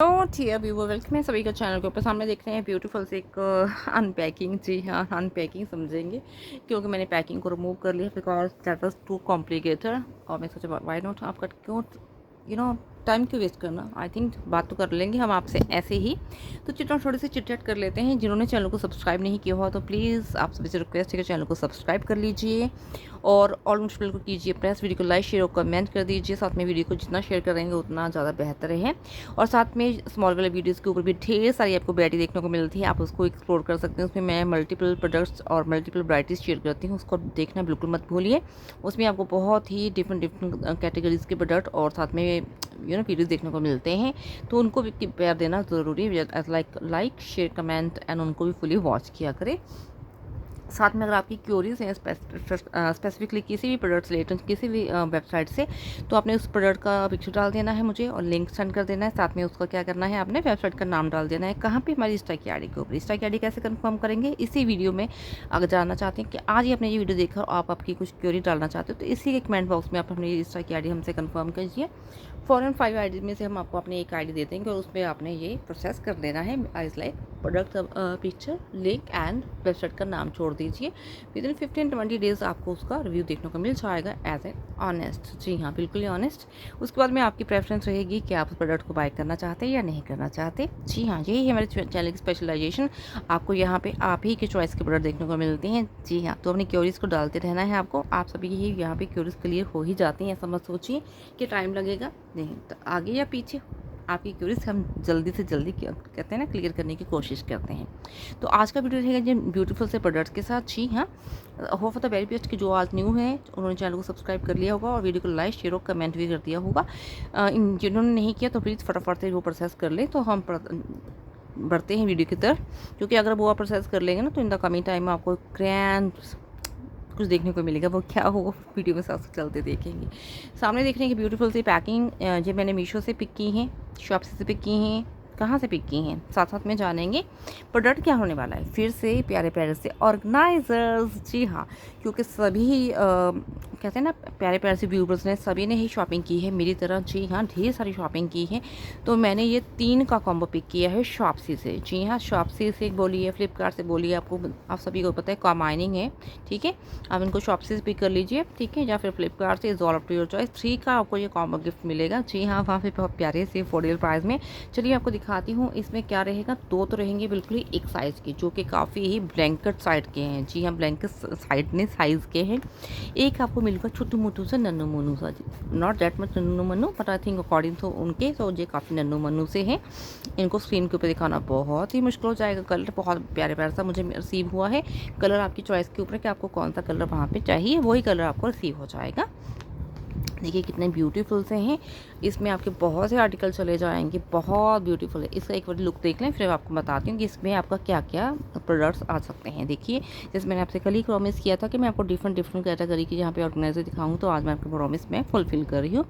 तो जी अभी वो वेलकम है सभी का चैनल के ऊपर। सामने देख रहे हैं ब्यूटीफुल से एक अनपैकिंग। जी हाँ, अनपैकिंग समझेंगे क्योंकि मैंने पैकिंग को रिमूव कर लिया because that was too complicated. और मैं सोचा व्हाई नॉट आपका क्यों टाइम क्यों वेस्ट करना। आई थिंक बात तो कर लेंगे हम आपसे ऐसे ही। तो चिट्टा थोड़ी सी चिट-चैट कर लेते हैं। जिन्होंने चैनल को सब्सक्राइब नहीं किया हुआ तो प्लीज़ आप सभी से रिक्वेस्ट है कि चैनल को सब्सक्राइब कर लीजिए और ऑल नोटिफिकेशन को कीजिए प्रेस। वीडियो को लाइक शेयर और कमेंट कर दीजिए। साथ में वीडियो को जितना शेयर करेंगे उतना ज़्यादा बेहतर है। और साथ में स्मॉल वाले वीडियोज़ के ऊपर भी ढेर सारी आपको वैरायटी देखने को मिलती है, आप उसको एक्सप्लोर कर सकते हैं। उसमें मैं मल्टीपल प्रोडक्ट्स और मल्टीपल वैरायटीज़ शेयर करती हूँ, उसको देखना बिल्कुल मत भूलिए। उसमें आपको बहुत ही डिफरेंट कैटेगरीज़ के प्रोडक्ट और साथ में वीडियोज़ देखने को मिलते हैं, तो उनको भी प्यार देना ज़रूरी है। लाइक शेयर कमेंट एंड उनको भी फुली वॉच किया करें। साथ में अगर आपकी क्यूरीज हैं स्पेसिफिकली किसी भी प्रोडक्ट रिलेटेड किसी भी वेबसाइट से, तो आपने उस प्रोडक्ट का पिक्चर डाल देना है मुझे और लिंक सेंड कर देना है। साथ में उसका क्या करना है, आपने वेबसाइट का नाम डाल देना है। कहाँ पे, हमारी इंस्टा की आईडी के ऊपर। इंस्टा की आईडी कैसे कंफर्म करेंगे, इसी वीडियो में अगर जानना चाहते हैं कि आज ही आपने ये वीडियो देखा और आप आपकी कुछ क्यूरी डालना चाहते हो, तो इसी के कमेंट बॉक्स में आप अपनी इंस्टा की आईडी हमसे कंफर्म कीजिए। 4 एंड 5 आईडी में से हम आपको अपनी एक आईडी दे देंगे और उसमें आपने ये प्रोसेस कर देना है। I like product picture link and website का नाम छोड़ दीजिए। विद इन 15-20 डेज़ आपको उसका रिव्यू देखने को मिल जाएगा एज ए ऑनेस्ट। जी हाँ, बिल्कुल ही ऑनेस्ट। उसके बाद में आपकी प्रेफरेंस रहेगी कि आप उस प्रोडक्ट को बाय करना चाहते हैं या नहीं करना चाहते। जी हाँ, यही है हमारे चैनल की स्पेशलाइजेशन। आपको यहाँ पे आप ही के चॉइस के प्रोडक्ट देखने को मिलते हैं। जी हाँ, तो अपनी क्यूरीज को डालते रहना है आपको। आप सभी ही यहाँ पे क्यूरीज क्लियर हो ही जाती हैं, ऐसा मत सोचिए कि टाइम लगेगा। नहीं, तो आगे या पीछे आपकी क्यूरीज हम जल्दी से जल्दी कहते हैं ना क्लियर करने की कोशिश करते हैं। तो आज का वीडियो रहेगा जिन ब्यूटीफुल से प्रोडक्ट्स के साथ। जी हाँ, hope for the very best कि जो आज न्यू है उन्होंने चैनल को सब्सक्राइब कर लिया होगा और वीडियो को लाइक शेयर और कमेंट भी कर दिया होगा। जिन्होंने नहीं किया तो प्लीज़ फटाफट से वो प्रोसेस कर लें, तो हम बढ़ते हैं वीडियो की तरफ। क्योंकि अगर वो आप प्रोसेस कर लेंगे ना तो इन द कमिंग टाइम आपको ग्रैंड कुछ देखने को मिलेगा। वो क्या होगा वीडियो में साथ चलते देखेंगे। सामने देख रहे हैं कि ब्यूटीफुल सी पैकिंग जो मैंने मीशो से पिक की हैं, शॉप्सी से पिक की हैं, कहाँ से पिक की हैं, साथ साथ में जानेंगे प्रोडक्ट क्या होने वाला है। फिर से प्यारे प्यारे से ऑर्गेनाइजर्स। जी हाँ, क्योंकि सभी कहते हैं ना प्यारे प्यारे से व्यूवर्स ने सभी ने ही शॉपिंग की है मेरी तरह। जी हाँ, ढेर सारी शॉपिंग की है। तो मैंने ये 3 का कॉम्बो पिक किया है शॉप्सी से। जी हाँ, शॉप्सी से बोलिए, फ्लिपकार्ट से बोलिए, आपको आप सभी को पता है कॉम्बाइनिंग है। ठीक है, आप इनको शॉप्सी से पिक कर लीजिए। ठीक है, या फिर फ्लिपकार्ट से, is all up to your choice. 3 का आपको ये कॉम्बो गिफ्ट मिलेगा। जी हाँ, वहाँ पे बहुत प्यारे से अफोर्डेबल प्राइस में। चलिए आपको दिखाती हूँ इसमें क्या रहेगा। 2 तो रहेंगे बिल्कुल ही एक साइज़ के, जो कि काफ़ी ही ब्लैंकेट साइड के हैं। जी हाँ, ब्लैंकेट साइड ने साइज़ के हैं। एक आपको मिलेगा छोटू मोटू सा नन्नू मन्नू सा, नॉट दैट मच नन्नू मन्नू but I think according to उनके तो ये काफ़ी नन्नू मन्नू से हैं। इनको स्क्रीन के ऊपर दिखाना बहुत ही मुश्किल हो जाएगा। कलर बहुत प्यारे प्यारा सा मुझे रिसीव हुआ है। कलर आपकी चॉइस के ऊपर है कि आपको कौन सा कलर वहाँ पे चाहिए, वही कलर आपको रिसीव हो जाएगा। देखिए कितने ब्यूटीफुल से हैं। इसमें आपके बहुत से आर्टिकल चले जाएंगे, बहुत ब्यूटीफुल है। इसका एक बार लुक देख लें, फिर आपको बताती हूँ कि इसमें आपका क्या क्या प्रोडक्ट्स आ सकते हैं। देखिए, जैसे मैंने आपसे कल ही प्रॉमिस किया था कि मैं आपको डिफरेंट कैटेगरी की यहाँ पे ऑर्गेनाइजर दिखाऊँ, तो आज मैं आपको प्रॉमिस में फुलफिल कर रही हूँ।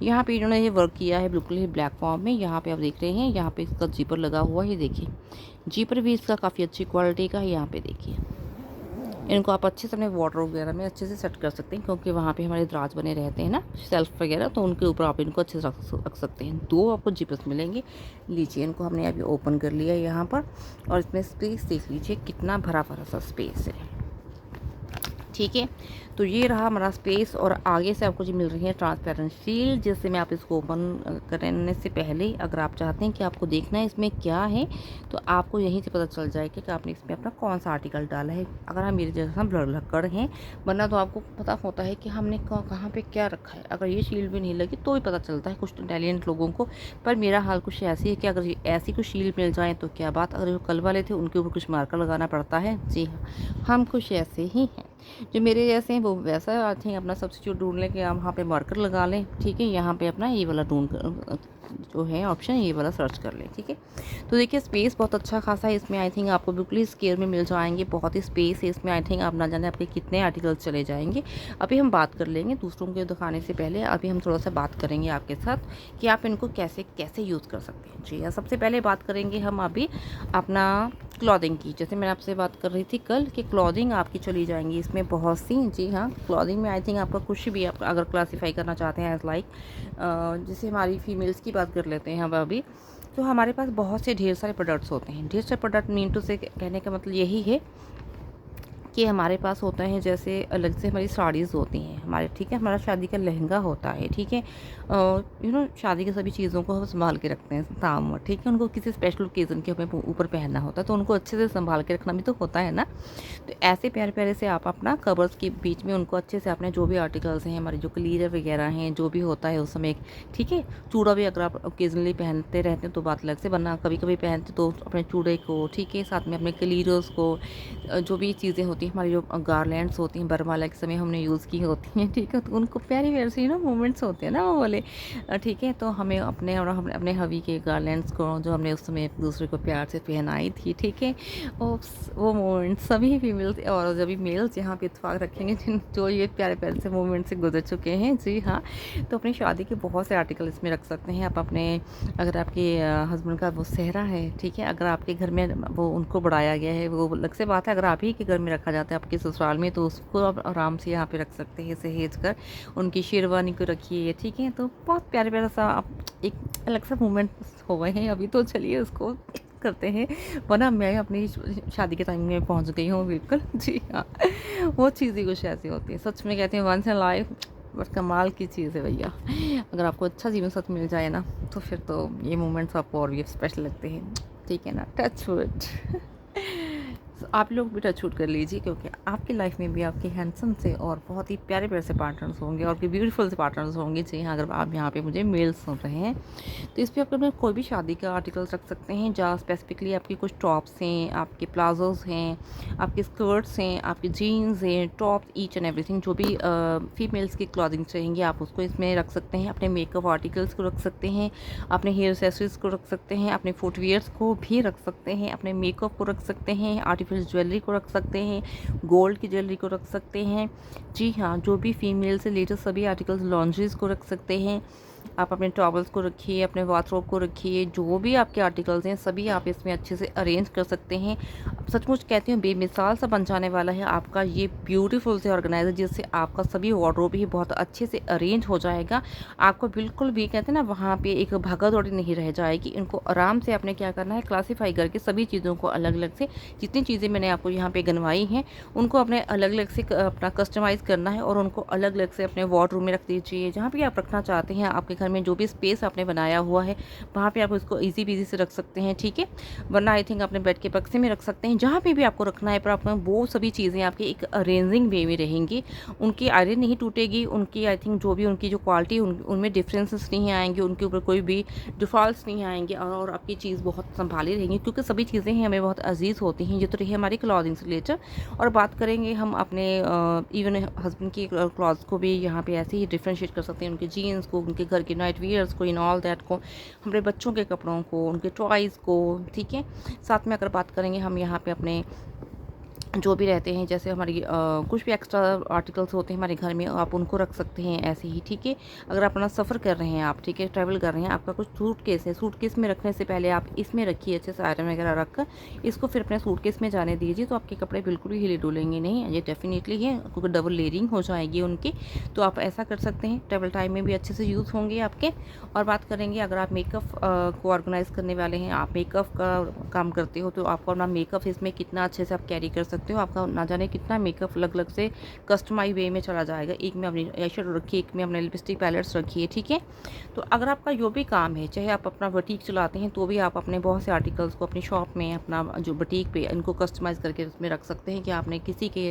यहाँ पे इन्होंने ये वर्क किया है बिल्कुल ही ब्लैक फॉर्म में। यहाँ पे आप देख रहे हैं, यहाँ पे इसका जीपर लगा हुआ है। ये देखिए, जीपर भी इसका काफ़ी अच्छी क्वालिटी का है। यहाँ पे देखिए, इनको आप अच्छे से अपने वाटर वगैरह में अच्छे से सेट कर सकते हैं, क्योंकि वहाँ पे हमारे दराज बने रहते हैं ना शेल्फ वगैरह, तो उनके ऊपर आप इनको अच्छे से रख सकते हैं। 2 आपको जिपर्स मिलेंगे। लीजिए, इनको हमने अभी ओपन कर लिया है यहाँ पर, और इसमें स्पेस देख लीजिए कितना भरा भरा सा स्पेस है। ठीक है, तो ये रहा हमारा स्पेस। और आगे से आपको जो मिल रही है ट्रांसपेरेंट शील्ड, जैसे मैं आप इसको ओपन करने से पहले अगर आप चाहते हैं कि आपको देखना है इसमें क्या है, तो आपको यहीं से पता चल जाएगा कि आपने इसमें अपना कौन सा आर्टिकल डाला है। अगर हम मेरे जैसा ब्लड लक्कड़ हैं, वरना तो आपको पता होता है कि हमने कहाँ पे क्या रखा है। अगर ये शील्ड भी नहीं लगी तो भी पता चलता है कुछ टैलेंट लोगों को। पर मेरा हाल कुछ ऐसी है कि अगर ये ऐसी कुछ शील्ड मिल जाए तो क्या बात। अगर जो कल वाले थे उनके ऊपर कुछ मार्कर लगाना पड़ता है। जी हाँ, हम कुछ ऐसे ही हैं। जो मेरे जैसे हैं वो वैसा आते हैं, अपना सब्स्टिट्यूट ढूंढ लें कि हम वहाँ पे मार्कर लगा लें। ठीक है, यहाँ पे अपना ये वाला जो है ऑप्शन, ये वाला सर्च कर लें। ठीक है, तो देखिए स्पेस बहुत अच्छा खासा है इसमें। आई थिंक आपको बिल्कुल ही स्क्वायर में मिल जाएंगे, बहुत ही स्पेस है इसमें। आई थिंक आप ना जाने आपके कितने आर्टिकल्स चले जाएंगे। अभी हम बात कर लेंगे दूसरों के दिखाने से पहले। अभी हम थोड़ा सा बात करेंगे आपके साथ कि आप इनको कैसे कैसे यूज़ कर सकते हैं। जी हाँ, सबसे पहले बात करेंगे हम अभी अपना क्लॉथिंग की। जैसे मैं आपसे बात कर रही थी कल कि क्लॉथिंग आपकी चली जाएंगी इसमें बहुत सी। जी हाँ, क्लॉथिंग में आई थिंक आपका कुछ भी आप अगर क्लासीफाई करना चाहते हैं एज लाइक, जैसे हमारी फीमेल्स की बात कर लेते हैं हम अभी, तो हमारे पास बहुत से ढेर सारे प्रोडक्ट्स होते हैं। ढेर सारे प्रोडक्ट मीन टू से कहने का मतलब यही है कि हमारे पास होता है, जैसे अलग से हमारी साड़ीज़ होती हैं हमारे, ठीक है, हमारा शादी का लहंगा होता है, ठीक है, शादी की सभी चीज़ों को हम संभाल के रखते हैं ताम, ठीक है, उनको किसी स्पेशल ओकेज़न के हमें ऊपर पहनना होता है तो उनको अच्छे से संभाल के रखना भी तो होता है ना। तो ऐसे प्यारे प्यारे से आप अपना कवर्स के बीच में उनको अच्छे से अपने जो भी आर्टिकल्स हैं, हमारे जो क्लीयर वगैरह हैं, जो भी होता है उस समय, ठीक है, चूड़ा भी अगर आप ओकेजनली पहनते रहते हैं तो बात अलग से, वरना कभी कभी पहनते तो अपने चूड़े को, ठीक है, साथ में अपने क्लीरर्स को, जो भी चीज़ें होती हैं हमारी, जो गारलैंड्स होती हैं बरमाला के समय हमने यूज़ की होती हैं, ठीक है, तो उनको प्यारी प्यारे से मोमेंट्स होते हैं ना वो वाले, ठीक है, तो हमें अपने और हमने अपने हवी के गारलैंड्स को जो हमने उस समय एक दूसरे को प्यार से पहनाई थी, ठीक है, वो मोमेंट्स सभी फीमेल्स और जब भी मेल्स यहाँ पे इत्तेफाक रखेंगे जो ये प्यारे प्यारे से मोमेंट से गुजर चुके हैं, जी हाँ। तो अपनी शादी के बहुत से आर्टिकल इसमें रख सकते हैं आप अपने, अगर आपके हस्बैंड का वो सेहरा है, ठीक है, अगर आपके घर में वो उनको बढ़ाया गया है, वो अलग से बात है, अगर आप ही के घर में रखा जाता है आपके ससुराल में तो उसको आप आराम से यहाँ पे रख सकते हैं सहेज कर, उनकी शेरवानी को रखिए, ठीक है, तो बहुत प्यारे प्यारा सा आप एक अलग सा मोमेंट हो गए हैं अभी, तो चलिए उसको करते हैं, वरना मैं अपनी शादी के टाइम में पहुंच गई हूँ बिल्कुल, जी हाँ। वो चीज़ ही कुछ ऐसी होती है, सच में कहते हैं वंस इन लाइफ, बस कमाल की चीज़ है भैया। अगर आपको अच्छा जीवन साथ मिल जाए ना तो फिर तो ये मोमेंट्स आपको और भी स्पेशल लगते हैं, ठीक है ना, टच वुड। आप लोग भी टच वुड कर लीजिए, क्योंकि आपकी लाइफ में भी आपके हैंडसम से और बहुत ही प्यारे प्यारे से पार्टनर्स होंगे और ब्यूटीफुल से पार्टनर्स होंगे, जी हाँ। अगर आप यहाँ पे मुझे मेल्स सुन रहे हैं तो इस पर आप अपने कोई भी शादी का आर्टिकल्स रख सकते हैं, जहाँ स्पेसिफिकली आपकी कुछ टॉप्स हैं, आपके प्लाजोज़ हैं, आपके स्कर्ट्स हैं, आपके जीन्स हैं, टॉप्स, ईच एंड एवरीथिंग, जो भी फीमेल्स की क्लॉथिंग चाहिए आप उसको इसमें रख सकते हैं। अपने मेकअप आर्टिकल्स को रख सकते हैं, अपने हेयर एक्सेसरीज को रख सकते हैं, अपने फुटवियर्स को भी रख सकते हैं, अपने मेकअप को रख सकते हैं, आर्टिफिशियल ज्वेलरी को रख सकते हैं, गोल्ड की ज्वेलरी को रख सकते हैं, जी हाँ, जो भी फीमेल से लेटेस्ट सभी आर्टिकल्स, लॉन्ड्रीज को रख सकते हैं। आप अपने टॉवल्स को रखिए, अपने बाथरोब को रखिए, जो भी आपके आर्टिकल्स हैं सभी आप इसमें अच्छे से अरेंज कर सकते हैं। सचमुच कहती हूँ बेमिसाल सा बन जाने वाला है आपका ये ब्यूटीफुल से ऑर्गेनाइजर, जिससे आपका सभी वार्डरोब ही बहुत अच्छे से अरेंज हो जाएगा। आपको बिल्कुल भी कहते हैं ना वहाँ पे एक भागा दौड़ी नहीं रह जाएगी। इनको आराम से आपने क्या करना है, क्लासीफाई करके सभी चीज़ों को अलग अलग से, जितनी चीज़ें मैंने आपको यहाँ पे गनवाई हैं उनको अपने अलग अलग से अपना कस्टमाइज़ करना है और उनको अलग अलग से अपने वार्डरोब में रख दीजिए। जहाँ भी आप रखना चाहते हैं, आपके घर में जो भी स्पेस आपने बनाया हुआ है वहाँ पे आप उसको इजी पीजी से रख सकते हैं, ठीक है, वरना आई थिंक अपने बेड के बक्से में रख सकते हैं, जहाँ पे भी आपको रखना है, पर आपको वो सभी चीज़ें आपकी एक अरेंजिंग वे में रहेंगी, उनकी आयरन नहीं टूटेगी, उनकी आई थिंक जो भी उनकी जो क्वालिटी उनमें डिफरेंसेस नहीं आएंगे, उनके ऊपर कोई भी डिफॉल्ट्स नहीं आएंगे और आपकी चीज़ बहुत संभाली रहेंगी, क्योंकि सभी चीज़ें ही हमें बहुत अजीज़ होती हैं। ये तो रही हमारी क्लॉथिंग से रिलेटेड, और बात करेंगे हम अपने इवन हस्बैंड की क्लॉथ्स को भी यहाँ पे ऐसे ही डिफ्रेंशिएट कर सकते हैं, उनके जीन्स को, उनके घर के नाइट वियर्स को, इन ऑल दैट को, हमारे बच्चों के कपड़ों को, उनके टॉयज़ को, ठीक है। साथ में अगर बात करेंगे हम यहाँ पे अपने जो भी रहते हैं, जैसे हमारी कुछ भी एक्स्ट्रा आर्टिकल्स होते हैं हमारे घर में, आप उनको रख सकते हैं ऐसे ही, ठीक है। अगर अपना सफ़र कर रहे हैं आप, ठीक है, ट्रैवल कर रहे हैं, आपका कुछ सूटकेस है, सूटकेस में रखने से पहले आप इसमें रखिए अच्छे से आयरन वगैरह रख कर, इसको फिर अपने सूटकेस में जाने दीजिए, तो आपके कपड़े बिल्कुल भी हिले डुलेंगे नहीं, ये डेफिनेटली है, क्योंकि डबल लेयरिंग हो जाएगी उनकी, तो आप ऐसा कर सकते हैं, ट्रैवल टाइम में भी अच्छे से यूज़ होंगे आपके। और बात करेंगे अगर आप मेकअप को ऑर्गेनाइज़ करने वाले हैं, आप मेकअप का काम करते हो, तो आपको अपना मेकअप इसमें कितना अच्छे से आप कैरी कर सकते हो, आपका ना जाने कितना मेकअप अलग अलग से कस्टमाइज वे में चला जाएगा। एक में अपनी आई शेडो रखिए, एक में अपने लिपस्टिक पैलेट्स रखिए, ठीक है। तो अगर आपका जो भी काम है, चाहे आप अपना बुटीक चलाते हैं तो भी आप अपने बहुत से आर्टिकल्स को अपनी शॉप में, अपना जो बुटीक पे, इनको कस्टमाइज करके उसमें रख सकते हैं कि आपने किसी के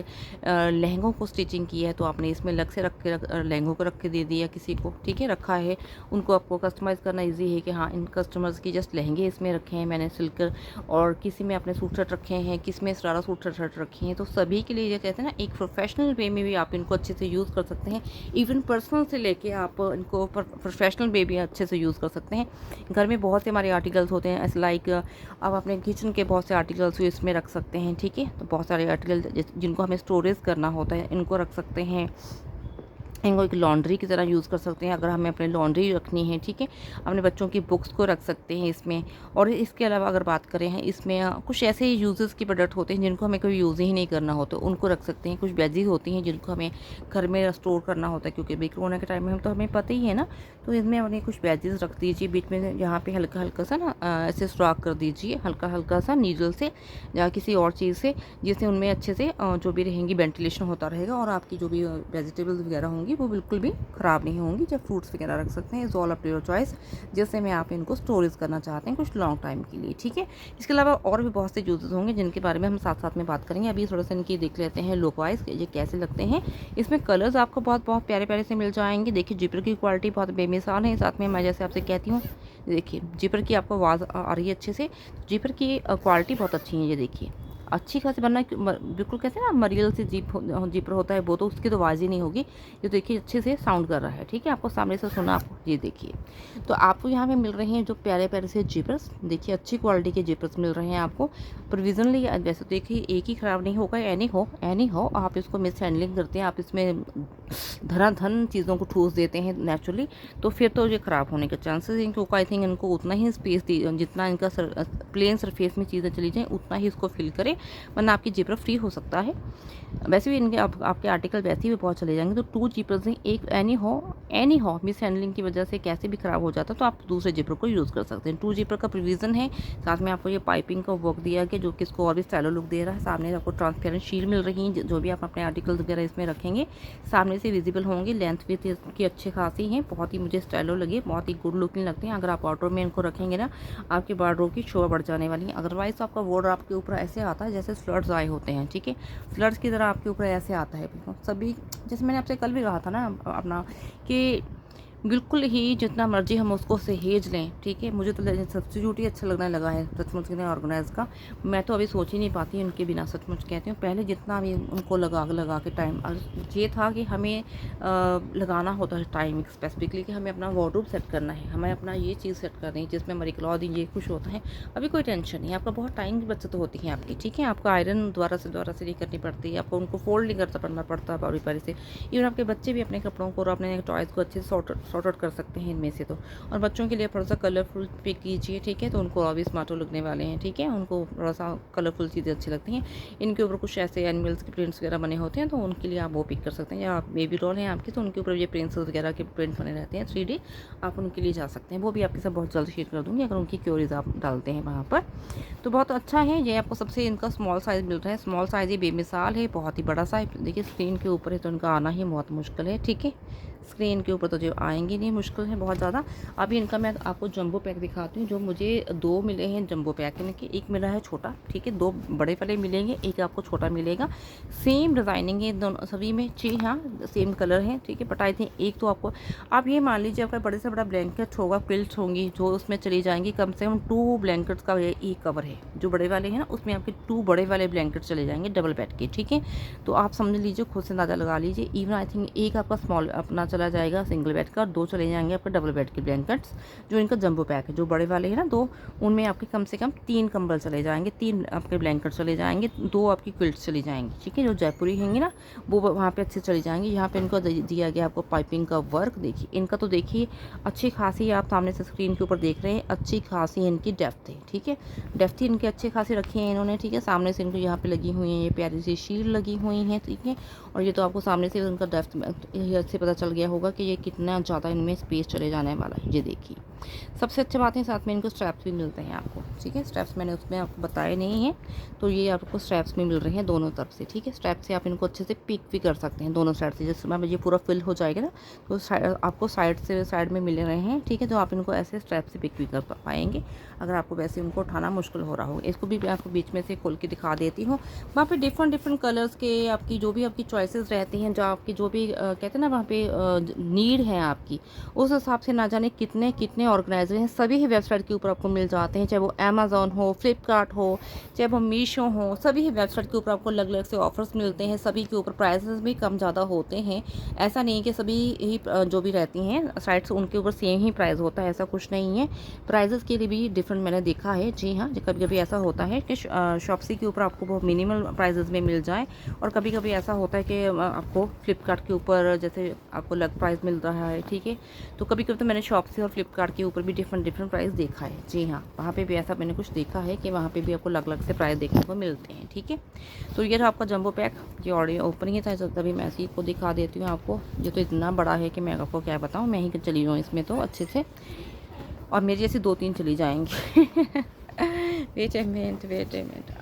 लहंगों को स्टिचिंग की है तो आपने इसमें अलग से रख के लहंगों को रख के दे दिया किसी को, ठीक है, रखा है, उनको आपको कस्टमाइज़ करना ईजी है कि हाँ इन कस्टमर्स की जस्ट लहंगे इसमें रखे हैं मैंने सिलकर, और किसी में अपने सूट शर्ट रखे हैं, किस में शरारा सूट शर्ट रखे हैं, तो सभी के लिए ये कहते हैं ना एक प्रोफेशनल वे में भी आप इनको अच्छे से यूज़ कर सकते हैं। इवन पर्सनल से लेके आप इनको प्रोफेशनल वे भी अच्छे से यूज़ कर सकते हैं। घर में बहुत से हमारे आर्टिकल्स होते हैं, ऐसे लाइक आप अपने किचन के बहुत से आर्टिकल्स इसमें रख सकते हैं, ठीक है। तो बहुत सारे आर्टिकल जिनको हमें स्टोरेज करना होता है इनको रख सकते हैं। इनको एक लॉन्ड्री की तरह यूज़ कर सकते हैं अगर हमें अपनी लॉन्ड्री रखनी है, ठीक है। अपने बच्चों की बुक्स को रख सकते हैं इसमें। और इसके अलावा अगर बात करें हैं इसमें कुछ ऐसे यूजेस के प्रोडक्ट होते हैं जिनको हमें कोई यूज़ ही नहीं करना होता, उनको रख सकते हैं। कुछ वेजीज होती हैं जिनको हमें घर में स्टोर करना होता है, क्योंकि अभी कोरोना के टाइम में हम तो हमें पता ही है ना, तो इसमें अपने कुछ वेजीज रख दीजिए बीच में, यहाँ पे हल्का हल्का सा ना ऐसे स्ट्रोक कर दीजिए हल्का हल्का सा नीडल से या किसी और चीज़ से, जिससे उनमें अच्छे से जो भी रहेंगी वेंटिलेशन होता रहेगा और आपकी जो भी वेजिटेबल्स वगैरह होंगी वो बिल्कुल भी ख़राब नहीं होंगी। जब फ्रूट्स वगैरह रख सकते हैं, is all up to your choice, जैसे में आप इनको स्टोरेज करना चाहते हैं कुछ लॉन्ग टाइम के लिए, ठीक है। इसके अलावा और भी बहुत से यूजेस होंगे जिनके बारे में हम साथ साथ में बात करेंगे। अभी थोड़ा सा इनकी देख लेते हैं लुक वाइज ये कैसे लगते हैं। इसमें कलर्स आपको बहुत बहुत प्यारे प्यारे से मिल जाएंगे। देखिए जिपर की क्वालिटी बहुत बेमिसाल है। साथ में मैं जैसे आपसे कहती हूँ, देखिए जिपर की आपको आवाज़ आ रही है अच्छे से, जिपर की क्वालिटी बहुत अच्छी है। ये देखिए अच्छी खासी बनना, बिल्कुल कहते हैं ना मरियल से जीपर होता है वो, तो उसकी तो आवाज़ ही नहीं होगी। ये देखिए अच्छे से साउंड कर रहा है, ठीक है। आपको सामने से सुना आपको, ये देखिए। तो आपको यहाँ पे मिल रहे हैं जो प्यारे प्यारे से जिपर्स, देखिए अच्छी क्वालिटी के जिपर्स मिल रहे हैं आपको प्रोविजनली। वैसे तो देखिए एक ही ख़राब नहीं होगा, एनी हो आप इसको मिस हैंडलिंग करते हैं, आप इसमें धनाधन चीज़ों को ठूस देते हैं नेचुरली, तो फिर तो ये ख़राब होने के चांसेस हैं। क्योंकि आई थिंक इनको उतना ही स्पेस दी, जितना इनका प्लेन सरफेस में चीज़ें चली जाएँ उतना ही इसको फिल करें, वरना आपकी जिपर फ्री हो सकता है। वैसे भी इनके आपके आर्टिकल वैसे ही बहुत चले जाएंगे। तो 2 जिपर्स हैं, एक एनी हो मिस हैंडलिंग की वजह से कैसे भी ख़राब हो जाता है तो आप दूसरे जिपर को यूज़ कर सकते हैं। 2 जिपर का प्रोविज़न है। साथ में आपको ये पाइपिंग का वर्क दिया गया जो कि इसको और भी स्टाइलो लुक दे रहा है। सामने आपको ट्रांसपेरेंट शील्ड मिल रही है, जो भी आप अपने आर्टिकल्स वगैरह इसमें रखेंगे सामने से विजिबल होंगे। लेंथ भी इसकी अच्छी खासी है, बहुत ही मुझे स्टाइलो लगी, बहुत ही गुड लुकिंग लगते हैं। अगर आप वार्डरोब में इनको रखेंगे ना, आपकी वार्डरोब की शोभा बढ़ जाने वाली है। अदरवाइज तो आपका वार्डरोब आपके ऊपर ऐसे आता है जैसे फ्लड्स आए होते हैं, ठीक है। फ्लड्स की तरह आपके ऊपर ऐसे आता है सभी। जैसे मैंने आपसे कल भी कहा था ना अपना कि बिल्कुल ही जितना मर्जी हम उसको सहेज लें, ठीक है। मुझे तो सब्सिट्यूट ही अच्छा लगने लगा है सचमुच के ऑर्गेनाइज का। मैं तो अभी सोच ही नहीं पाती उनके बिना, सचमुच कहती हूँ। पहले जितना भी उनको लगा के टाइम ये था कि हमें लगाना होता है टाइम स्पेसिफिकली कि हमें अपना वार्डरोब सेट करना है, हमें अपना ये चीज़ सेट करनी है जिसमें हमारी क्लॉथिंग ये कुछ होता है। अभी कोई टेंशन नहीं है, आपका बहुत टाइम की बचत होती है आपकी, ठीक है। आपको आयरन दोबारा से नहीं करनी पड़ती है, आपको उनको फोल्ड नहीं करना पड़ता बारी बारी से। इवन आपके बच्चे भी अपने कपड़ों को और अपने टॉयज़ को अच्छे से सॉर्ट आउट कर सकते हैं इनमें से। तो और बच्चों के लिए थोड़ा सा कलरफुल पिक कीजिए, ठीक है, तो उनको और भी स्मार्टो लगने वाले हैं, ठीक है। उनको थोड़ा सा कलरफुल चीज़ें अच्छी लगती हैं। इनके ऊपर कुछ ऐसे एनिमल्स के प्रिंट्स वगैरह बने होते हैं तो उनके लिए आप वो पिक कर सकते हैं। या आप बेबी डॉल हैं आपकी तो उनके ऊपर ये प्रिंट्स वगैरह के प्रिंट बने रहते हैं 3D, आप उनके लिए जा सकते हैं। वो भी आपके साथ बहुत जल्द शेयर कर दूँगी अगर उनकी क्योरीज आप डालते हैं वहाँ पर। तो बहुत अच्छा है ये। आपको सबसे इनका स्मॉल साइज़ मिल रहा है, स्मॉल साइज़ ये बेमिसाल है, बहुत ही बड़ा साइज देखिए स्क्रीन के ऊपर है तो इनका आना ही बहुत मुश्किल है, ठीक है। स्क्रीन के ऊपर तो जो आएंगे नहीं, मुश्किल है बहुत ज़्यादा। अभी इनका मैं आपको जंबो पैक दिखाती हूँ। जो मुझे 2 मिले हैं जंबो पैक इनके, एक मिला है छोटा, ठीक है, 2 बड़े वाले मिलेंगे, एक आपको छोटा मिलेगा। सेम डिज़ाइनिंग है दोनों सभी में, जी हाँ, सेम कलर है, ठीक है। बट आई थिंक एक तो आपको, आप ये मान लीजिए आपका बड़े से बड़ा ब्लैंकेट होगा, क्विल्ट होंगी जो उसमें चली जाएंगी, कम से कम 2 ब्लैंकेट्स का एक कवर है जो बड़े वाले हैं ना, उसमें आपके 2 बड़े वाले ब्लैंकेट चले जाएंगे डबल बेड के, ठीक है। तो आप समझ लीजिए, खुद से अंदाज़ा लगा लीजिए। इवन आई थिंक एक आपका स्मॉल अपना चला जाएगा सिंगल बेड का, 2 चले जाएंगे आपके डबल बेड के ब्लैंकेट्स। जो इनका जंबो पैक है जो बड़े वाले हैं ना 2, उनमें आपके कम से कम 3 कंबल चले जाएंगे, 3 आपके ब्लैंकेट चले जाएंगे, 2 आपकी क्विल्ट्स चली जाएंगी, ठीक है। जो जयपुरी होंगी ना वो वहाँ पे अच्छे चली जाएंगी। यहाँ पे इनको दिया गया आपको पाइपिंग का वर्क, देखिए इनका तो देखिए अच्छी खासी, आप सामने से स्क्रीन के ऊपर देख रहे हैं, अच्छी खासी इनकी डेप्थ है, ठीक है। डेप्थ ही इनकी अच्छी खासी रखी है इन्होंने, ठीक है। सामने से इनको यहाँ पे लगी हुई है ये प्यारी सी शील्ड लगी हुई है, ठीक है। और ये तो आपको सामने से उनका डेप्थ से पता चल गया होगा कि ये कितना ज़्यादा इनमें स्पेस चले जाने वाला है। ये देखिए सबसे अच्छी बात है, साथ में इनको स्ट्रैप्स भी मिलते हैं आपको, ठीक है। स्ट्रैप्स मैंने उसमें आपको बताए नहीं हैं, तो ये आपको स्ट्रैप्स में मिल रहे हैं दोनों तरफ से, ठीक है। स्ट्रैप से आप इनको अच्छे से पिक भी कर सकते हैं दोनों साइड से। जिसमें ये पूरा फिल हो जाएगा ना तो आपको साइड में मिल रहे हैं, ठीक है। तो आप इनको ऐसे स्ट्रैप से पिक भी कर पाएंगे अगर आपको वैसे उनको उठाना मुश्किल हो रहा हो। इसको भी मैं आपको बीच में से खोल के दिखा देती हूँ। वहाँ पे डिफरेंट कलर्स के आपकी जो भी आपकी चॉइसेस रहती हैं, जो आपकी जो भी कहते हैं ना वहाँ पे नीड है आपकी, उस हिसाब से ना जाने कितने कितने ऑर्गेनाइजर हैं, सभी ही वेबसाइट के ऊपर आपको मिल जाते हैं, चाहे वो अमेज़ॉन हो, फ्लिपकार्ट हो, चाहे वो मीशो हो, सभी ही वेबसाइट के ऊपर आपको अलग अलग से ऑफर्स मिलते हैं। सभी के ऊपर प्राइसेस भी कम ज़्यादा होते हैं। ऐसा नहीं कि सभी ही जो भी रहती हैं साइट्स उनके ऊपर सेम ही प्राइस होता है, ऐसा कुछ नहीं है। प्राइजेस के लिए भी डिफरेंट मैंने देखा है। जी हाँ, कभी कभी ऐसा होता है कि शॉप्सी के ऊपर आपको बहुत मिनिमल प्राइजेस में मिल जाए, और कभी कभी ऐसा होता है कि आपको फ्लिपकार्ट के ऊपर जैसे आपको अलग प्राइस मिल रहा है। ठीक है, तो कभी कभी तो मैंने शॉप्सी और फ्लिपकार्ट के ऊपर भी डिफरेंट डिफरेंट प्राइस देखा है। जी हाँ, वहाँ पे भी ऐसा मैंने कुछ देखा है कि वहाँ पे भी आपको अलग अलग से प्राइस देखने को मिलते हैं। ठीक है, तो ये रहा आपका जंबो पैक, ये ऑडियो ओपनिंग ही था, तभी मैं इसी को दिखा देती हूँ आपको। ये तो इतना बड़ा है कि मैं आपको क्या बताऊँ, मैं ही चली जाऊँ इसमें तो अच्छे से, और मेरी जैसी 2-3 चली जाएंगी। वेट ए मिनट,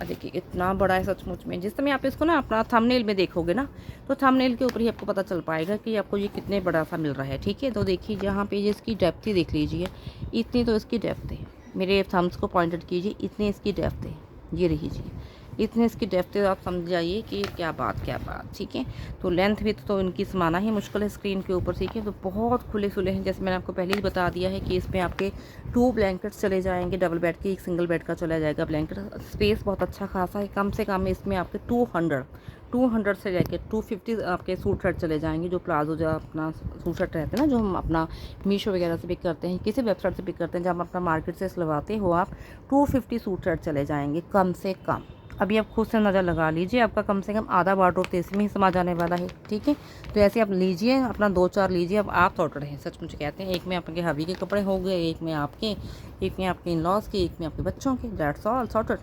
देखिए इतना बड़ा है सचमुच में। जिस समय आप इसको ना अपना थंबनेल में देखोगे ना, तो थंबनेल के ऊपर ही आपको पता चल पाएगा कि आपको ये कितने बड़ा सा मिल रहा है। ठीक है, तो देखिए यहाँ पे ये इसकी डेप्थ ही देख लीजिए, इतनी तो इसकी डेप्थ है। मेरे थम्स को पॉइंटेड कीजिए, इतनी इसकी डेप्थ है, ये रहीजिए, इतने इसकी डेप्थ है। आप समझ जाइए कि क्या बात क्या बात। ठीक है, तो लेंथ विथ तो इनकी समाना ही मुश्किल है स्क्रीन के ऊपर। ठीक है, तो बहुत खुले खुले हैं, जैसे मैंने आपको पहले ही बता दिया है कि इसमें आपके 2 ब्लैंकेट्स चले जाएंगे, डबल बेड के, एक सिंगल बेड का चला जाएगा ब्लैंकेट। स्पेस बहुत अच्छा खासा है, कम से कम इसमें आपके 200 से लेकर 250 आपके सूट शर्ट चले जाएंगे। जो प्लाजो जो अपना सूट शर्ट रहते हैं ना, जो हम अपना मीशो वगैरह से पिक करते हैं, किसी वेबसाइट से पिक करते हैं, जब हम अपना मार्केट से सिलवाते हो आप, 250 सूट शर्ट चले जाएंगे कम से कम। अभी आप खुद से नज़र लगा लीजिए, आपका कम से कम आधा वार्डरोब तो इसमें ही समा जाने वाला है। ठीक है, तो ऐसे आप लीजिए, अपना 2-4 लीजिए। अब आप सॉर्टेड हैं, सच मुझे कहते हैं। एक में आपके हबी के कपड़े हो गए, एक में आपके, एक में आपके इन लॉज के, एक में आपके बच्चों के, दैट्स ऑल सॉर्टेड।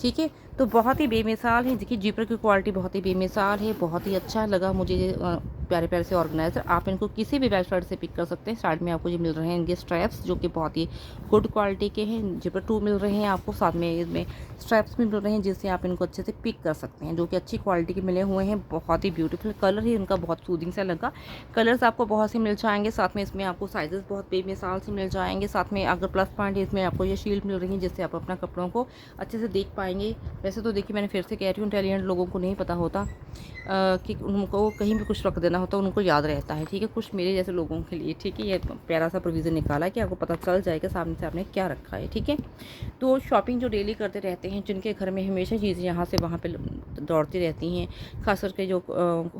ठीक है, तो बहुत ही बेमिसाल है। देखिए जीपर की क्वालिटी बहुत ही बेमिसाल है, बहुत ही अच्छा लगा मुझे ये प्यारे प्यारे से ऑर्गेनाइजर। आप इनको किसी भी वेबसाइट से पिक कर सकते हैं। साइड में आपको ये मिल रहे हैं इनके स्ट्रैप्स, जो कि बहुत ही गुड क्वालिटी के हैं। जिपर 2 मिल रहे हैं आपको, साथ में इसमें स्ट्रैप्स भी मिल रहे हैं, जिससे आप इनको अच्छे से पिक कर सकते हैं, जो कि अच्छी क्वालिटी के मिले हुए हैं। बहुत ही ब्यूटीफुल कलर ही इनका बहुत सूदिंग सा लगा। कलर्स आपको बहुत से मिल जाएंगे, साथ में इसमें आपको साइजेस बहुत बेमिसाल से मिल जाएंगे। साथ में अगर प्लस पॉइंट इसमें आपको ये शील्ड मिल रही है, जिससे आप अपना कपड़ों को अच्छे से देख पाएंगे। वैसे तो देखिए, मैंने फिर से कह रही हूँ, इंटेलिजेंट लोगों को नहीं पता होता कि उनको कहीं भी कुछ रख देना होता, उनको याद रहता है। ठीक है, कुछ मेरे जैसे लोगों के लिए। ठीक है, ये प्यारा सा प्रोविज़न निकाला है कि आपको पता चल जाएगा सामने से आपने क्या रखा है। ठीक है, तो शॉपिंग जो डेली करते रहते हैं, जिनके घर में हमेशा चीज़ें यहाँ से वहाँ पे दौड़ती रहती हैं, खास करके जो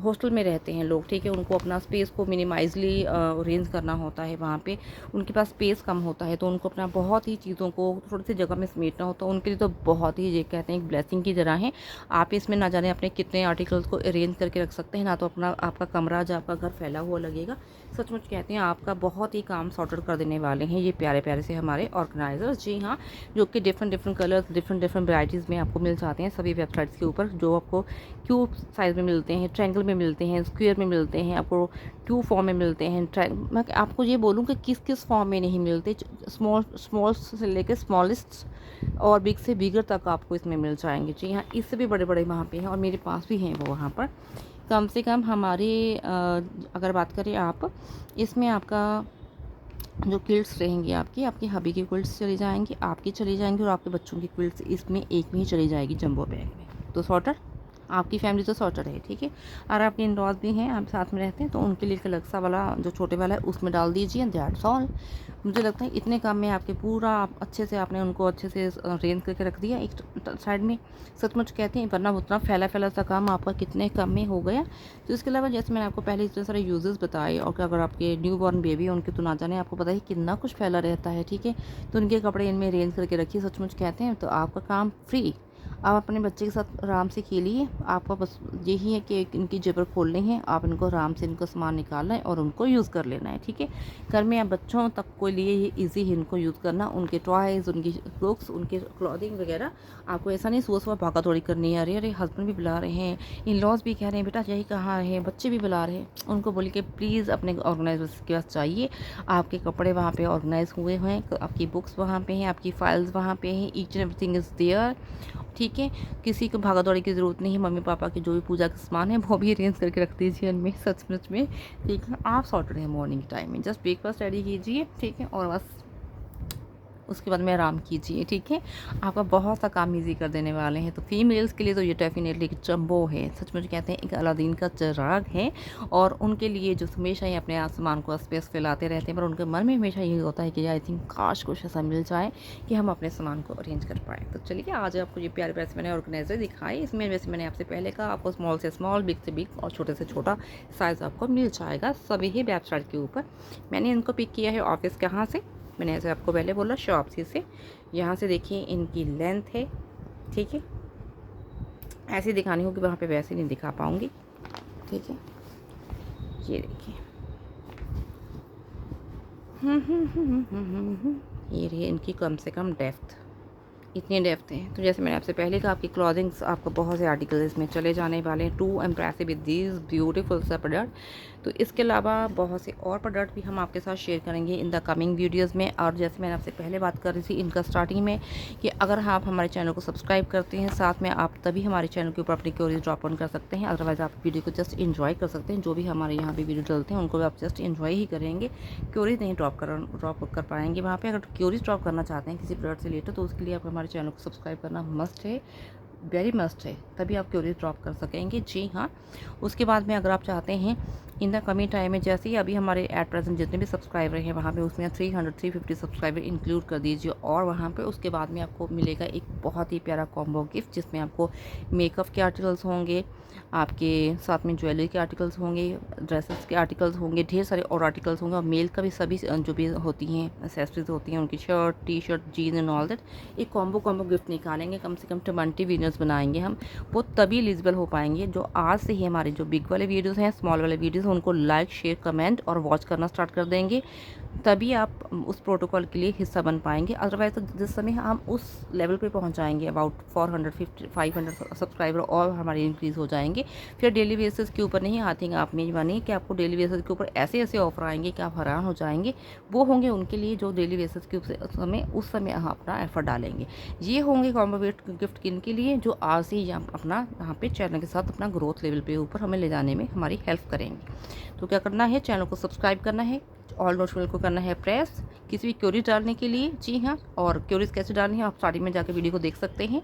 हॉस्टल में रहते हैं लोग। ठीक है, उनको अपना स्पेस को मिनिमाइजली अरेंज करना होता है, वहाँ पे उनके पास स्पेस कम होता है, तो उनको अपना बहुत ही चीज़ों को थोड़ी सी जगह में समेटना होता है। उनके लिए तो बहुत ही, ये कहते हैं, एक ब्लेसिंग की तरह है। आप इसमें ना जाने अपने कितने आर्टिकल्स को अरेंज करके रख सकते हैं, ना तो अपना आपका कमरा जो आपका घर फैला हुआ लगेगा। सचमुच कहते हैं, आपका बहुत ही काम सॉर्टेड कर देने वाले हैं ये प्यारे प्यारे से हमारे ऑर्गेनाइजर्स। जी हाँ, जो कि different different colours, different different varieties में आपको मिल जाते हैं सभी वेबसाइट्स के ऊपर। जो आपको क्यूब साइज़ में मिलते हैं, ट्रायंगल में मिलते हैं, स्क्वायर में मिलते हैं, आपको ट्यूब फॉर्म में मिलते हैं। मैं आपको ये बोलूँ कि किस किस फॉर्म में नहीं मिलते, स्मॉल से लेकर स्मॉलेस्ट और बिग से बिगर तक आपको इसमें मिल जाएंगे। जी हाँ, इससे भी बड़े बड़े वहाँ पे हैं, और मेरे पास भी हैं वो वहाँ पर। कम से कम हमारे अगर बात करें आप, इसमें आपका जो क्विल्ट्स रहेंगी आपकी, आपके हबी की क्विल्ट्स चली जाएंगी, आपकी चली जाएंगी, और आपके बच्चों की क्विल्ट्स इसमें एक में ही चली जाएगी जंबो बैग में। तो सॉर्टर आपकी फैमिली तो सॉर्टेड है। ठीक है, और आपके इन लॉज भी हैं, आप साथ में रहते हैं, तो उनके लिए अलग सा वाला जो छोटे वाला है उसमें डाल दीजिए, दैट्स ऑल। मुझे लगता है इतने काम में आपके पूरा आप अच्छे से आपने उनको अच्छे से अरेंज करके रख दिया एक साइड में। सचमुच कहते हैं, वरना उतना फैला फैला सा काम आपका कितने कम में हो गया। तो इसके अलावा जैसे मैंने आपको पहले इतने सारे यूजेस बताए, और अगर आपके न्यू बॉर्न बेबी है उनके, तो ना जाने आपको पता है कितना कुछ फैला रहता है। ठीक है, तो उनके कपड़े इनमें अरेंज करके रखिए। सचमुच कहते हैं, तो आपका काम फ्री। आप अपने बच्चे के साथ आराम से खेलिए। आपका बस यही है कि इनकी जेबर खोलनी है, आप इनको आराम से इनको सामान निकालना है और उनको यूज़ कर लेना है। ठीक है, घर में आप बच्चों तक के लिए ये ईजी है इनको यूज़ करना। उनके टॉयज़, उनकी बुक्स, उनके क्लॉथिंग वगैरह, आपको ऐसा नहीं सुबह सुबह भागा दौड़ी करनी है। अरे हस्बैंड भी बुला रहे हैं, इन लॉज भी कह रहे हैं बेटा यही कहाँ है, बच्चे भी बुला रहे हैं, उनको बोलिए कि प्लीज़ अपने ऑर्गेनाइजर्स के पास चाहिए। आपके कपड़े वहाँ पे ऑर्गेनाइज हुए हैं, आपकी बुक्स वहाँ पे हैं, आपकी फाइल्स वहाँ पे हैं, each and everything is there. ठीक है, किसी को भागा दौड़ी की ज़रूरत नहीं है। मम्मी पापा के जो भी पूजा का सामान है वो भी अरेंज करके रख दीजिए इनमें, सचमुच में। ठीक है, आप सॉर्टेड है मॉर्निंग टाइम में, जस्ट ब्रेकफास्ट रेडी कीजिए। ठीक है, और बस उसके बाद में आराम कीजिए, ठीक है। आपका बहुत सा काम ईज़ी कर देने वाले हैं। तो फीमेल्स के लिए तो ये डेफ़िनेटली एक जंबो है, सचमुच कहते हैं एक अलादीन का चिराग है। और उनके लिए जो हमेशा ही अपने सामान को स्पेस फैलाते रहते हैं, पर उनके मन में हमेशा यही होता है कि आई थिंक काश कुछ ऐसा मिल जाए कि हम अपने सामान को अरेंज कर पाएँ। तो चलिए आज आपको ये प्यारे प्यारे से मैंने ऑर्गेनाइज़र दिखाए। इसमें वैसे मैंने आपसे पहले कहा आपको स्मॉल से स्मॉल, बिग से बिग और छोटे से छोटा साइज़ आपको मिल जाएगा सभी ही वेबसाइट के ऊपर। मैंने इनको पिक किया है ऑफिस कहाँ से, मैंने ऐसे आपको पहले बोला शॉप्सी से। यहाँ से देखिए इनकी लेंथ है, ठीक है। ऐसे दिखानी होगी, वहाँ पे वैसे नहीं दिखा पाऊँगी, ठीक है। ये देखिए ये रही इनकी कम से कम डेप्थ, इतनी डेप्थ है। तो जैसे मैंने आपसे पहले कहा आपकी क्लॉथिंग्स आपको बहुत से आर्टिकल इसमें चले जाने वाले हैं too impressive with these beautiful सा प्रोडक्ट। तो इसके अलावा बहुत से और प्रोडक्ट भी हम आपके साथ शेयर करेंगे इन द कमिंग वीडियोस में। और जैसे मैंने आपसे पहले बात कर रही थी इनका स्टार्टिंग में कि अगर आप हमारे चैनल को सब्सक्राइब करते हैं साथ में आप तभी हमारे चैनल के ऊपर अपनी क्वेरीज ड्रॉप ऑन कर सकते हैं, अदरवाइज़ आप वीडियो को जस्ट इन्जॉय कर सकते हैं। जो भी हमारे यहाँ पे वीडियो डलते हैं उनको भी आप जस्ट इन्जॉय ही करेंगे, क्वेरीज नहीं ड्रॉप कर पाएंगे वहाँ पर। अगर क्वेरीज ड्रॉप करना चाहते हैं किसी प्रोडक्ट से रिलेटेड तो उसके लिए आप हमारे चैनल को सब्सक्राइब करना मस्ट है, वेरी मस्ट है, तभी आप क्वेरीज ड्रॉप कर सकेंगे। जी हाँ। उसके बाद में अगर आप चाहते हैं इन द कमिंग टाइम में, जैसे ही अभी हमारे एट प्रेजेंट जितने भी सब्सक्राइबर हैं वहाँ पे उसमें 350 सब्सक्राइबर इंक्लूड कर दीजिए। और वहाँ पे उसके बाद में आपको मिलेगा एक बहुत ही प्यारा कॉम्बो गिफ्ट जिसमें आपको मेकअप के आर्टिकल्स होंगे, आपके साथ में ज्वेलरी के आर्टिकल्स होंगे, ड्रेसेस के आर्टिकल्स होंगे, ढेर सारे और आर्टिकल्स होंगे। और मेल का भी सभी जो भी होती हैं एक्सेसरीज होती हैं उनकी shirt, T shirt, jeans and all that, एक कॉम्बो गिफ्ट निकालेंगे। कम से कम 20 विनर्स बनाएंगे हम, वो तभी एलिजिबल हो पाएंगे जो आज से ही हमारे जो बिग वाले वीडियोस हैं, स्मॉल वाले वीडियोस हैं उनको लाइक, शेयर, कमेंट और वॉच करना स्टार्ट कर देंगे, तभी आप उस प्रोटोकॉल के लिए हिस्सा बन पाएंगे। अदरवाइज तो जिस समय हम उस लेवल पे पहुंच जाएंगे अबाउट 450-500 सब्सक्राइबर और हमारे इंक्रीज़ हो जाएंगे, फिर डेली बेसिस के ऊपर नहीं आते आप मेजबानी कि आपको डेली बेसिस के ऊपर ऐसे ऐसे ऑफर आएंगे कि आप हैरान हो जाएंगे। वो होंगे उनके लिए जो डेली बेसिस के उस समय अपना एफर्ट डालेंगे। ये होंगे कॉम्बो गिफ्ट किन के लिए, जो आज से ही अपना यहाँ पे चैनल के साथ अपना ग्रोथ लेवल पे ऊपर हमें ले जाने में हमारी हेल्प करेंगे। तो क्या करना है, चैनल को सब्सक्राइब करना है, ऑल नोटिफिकेशन को करना है प्रेस किसी भी क्वेरी डालने के लिए। जी हाँ। और क्वेरीज कैसे डालनी है आप स्टार्टिंग में जाकर वीडियो को देख सकते हैं।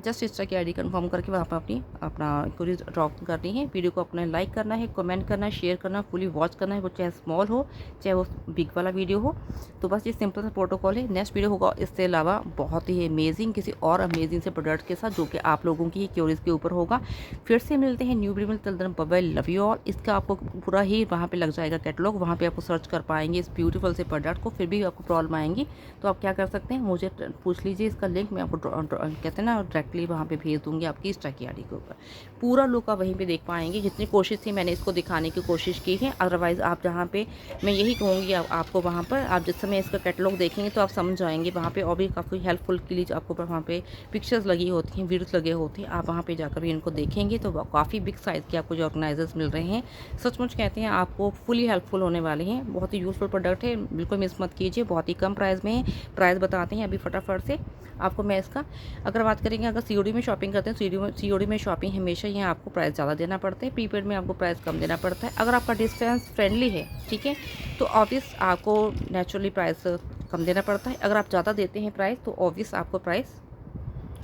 जस्ट इंस्टा की आईडी कंफर्म करके वहाँ पर अपना क्वेरीज ड्रॉप करनी है। वीडियो को अपने लाइक करना है, कमेंट करना है, शेयर करना, फुली वॉच करना है, वो चाहे स्मॉल हो चाहे वो बिग वाला वीडियो हो। तो बस ये सिंपल सा प्रोटोकॉल है। नेक्स्ट वीडियो होगा इससे अलावा बहुत ही अमेजिंग किसी और अमेजिंग से प्रोडक्ट के साथ जो कि आप लोगों की क्वेरीज के ऊपर होगा। फिर से मिलते हैं न्यू वीडियो में, तब तक बाय, लव यू ऑल। इसका आपको पूरा ही वहाँ पे लग जाएगा कैटलॉग, वहाँ पे आपको सर्च कर पाएंगे इस ब्यूटीफुल से प्रोडक्ट को। फिर भी आपको प्रॉब्लम आएंगी तो आप क्या कर सकते हैं, मुझे पूछ लीजिए, इसका लिंक मैं आपको कहते हैं ना डायरेक्टली वहाँ पे भेज दूँगी आपकी इंस्टा की आईडी के ऊपर। पूरा लुक आप वहीं पे देख पाएंगे। जितनी कोशिश थी मैंने इसको दिखाने की कोशिश की है। अदरवाइज़ आप जहाँ पे मैं यही कहूँगी आपको वहाँ पर आप जिस समय इसका कैटलॉग देखेंगे तो आप समझ जाएंगे। वहाँ पर और भी काफ़ी हेल्पफुल के लिए आपको वहाँ पर पिक्चर्स लगी होती हैं, वीडियोस लगे होते हैं। आप वहाँ पर जाकर भी इनको देखेंगे तो काफ़ी बिग साइज़ के आपको जो ऑर्गेनाइजर्स मिल रहे हैं, सचमुच कहते हैं आपको फुली हेल्पफुल होने वाले हैं। बहुत ही यूजफुल प्रोडक्ट है, बिल्कुल मिस मत कीजिए। बहुत ही कम प्राइस में है। प्राइस बताते हैं अभी फटाफट से आपको मैं इसका। अगर बात करेंगे अगर सीओडी में शॉपिंग करते हैं, सीओडी में शॉपिंग हमेशा यहाँ आपको प्राइस ज़्यादा देना पड़ता है, प्रीपेड में आपको प्राइस कम देना पड़ता है। अगर आपका डिस्टेंस फ्रेंडली है, ठीक है, तो ऑब्वियस आपको नेचुरली प्राइस कम देना पड़ता है। अगर आप ज़्यादा देते हैं प्राइस तो ऑब्वियस आपको प्राइस,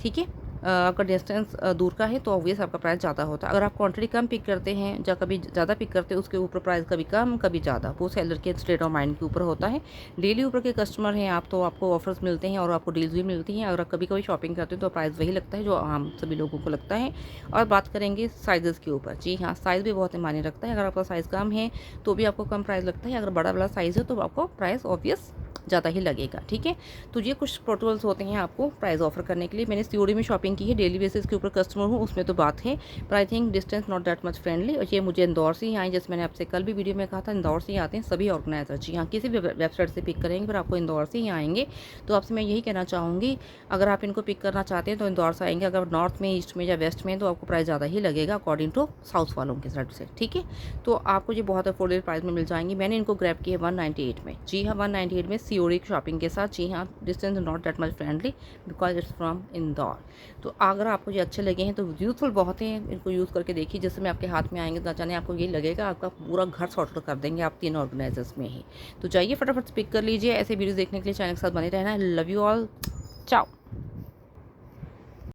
ठीक है, अगर डिस्टेंस दूर का है तो ऑब्वियस आपका प्राइस ज़्यादा होता है। अगर आप क्वांटिटी कम पिक करते हैं या कभी ज़्यादा पिक करते हैं उसके ऊपर प्राइस कभी कम कभी ज़्यादा, वो सेलर के स्टेट ऑफ माइंड के ऊपर होता है। डेली ऊपर के कस्टमर हैं आप तो आपको ऑफर्स मिलते हैं और आपको डील्स भी मिलती हैं। अगर आप कभी कभी शॉपिंग करते हैं तो प्राइस वही लगता है जो आम सभी लोगों को लगता है। और बात करेंगे साइज़ के ऊपर, जी हाँ, साइज़ भी बहुत मायने रखता है। अगर आपका साइज़ कम है तो भी आपको कम प्राइस लगता है, अगर बड़ा वाला साइज़ है तो आपको प्राइस ऑब्वियस ज़्यादा ही लगेगा, ठीक है। तो ये कुछ प्रोटोकॉल्स होते हैं आपको प्राइस ऑफर करने के लिए। मैंने सीओडी में शॉपिंग की है, डेली बेसिस के ऊपर कस्टमर हूँ उसमें तो बात है, पर I think distance not that much friendly. और ये मुझे इंदौर से ही आए, जैसे मैंने आपसे कल भी वीडियो में कहा था, इंदौर से ही आते हैं सभी ऑर्गेनाइजर। जी हाँ, किसी भी वेबसाइट से पिक करेंगे पर आपको इंदौर से ही आएंगे। तो आपसे मैं यही कहना चाहूँगी, अगर आप इनको पिक करना चाहते हैं तो इंदौर से आएंगे। अगर नॉर्थ में, ईस्ट में या वेस्ट में तो आपको प्राइस ज़्यादा ही लगेगा अकॉर्डिंग टू साउथ वालों के साइड से, ठीक है। तो आपको ये बहुत अफोर्डेबल प्राइस में मिल जाएंगी। मैंने इनको ग्रैब किए 198 में। जी हाँ, 198 में सीओडी शॉपिंग के साथ। जी हाँ, distance not that much friendly because it's from Indore. तो अगर आपको ये अच्छे लगे हैं तो यूज़फुल बहुत हैं, इनको यूज़ करके देखिए। जिस समय आपके हाथ में आएंगे तो जाने आपको ये लगेगा आपका पूरा घर सॉर्ट कर देंगे आप 3 ऑर्गेनाइजर्स में ही। तो जाइए फटाफट पिक कर लीजिए। ऐसे वीडियोज़ देखने के लिए चैनल के साथ बने रहना। लव यू ऑल, चाओ।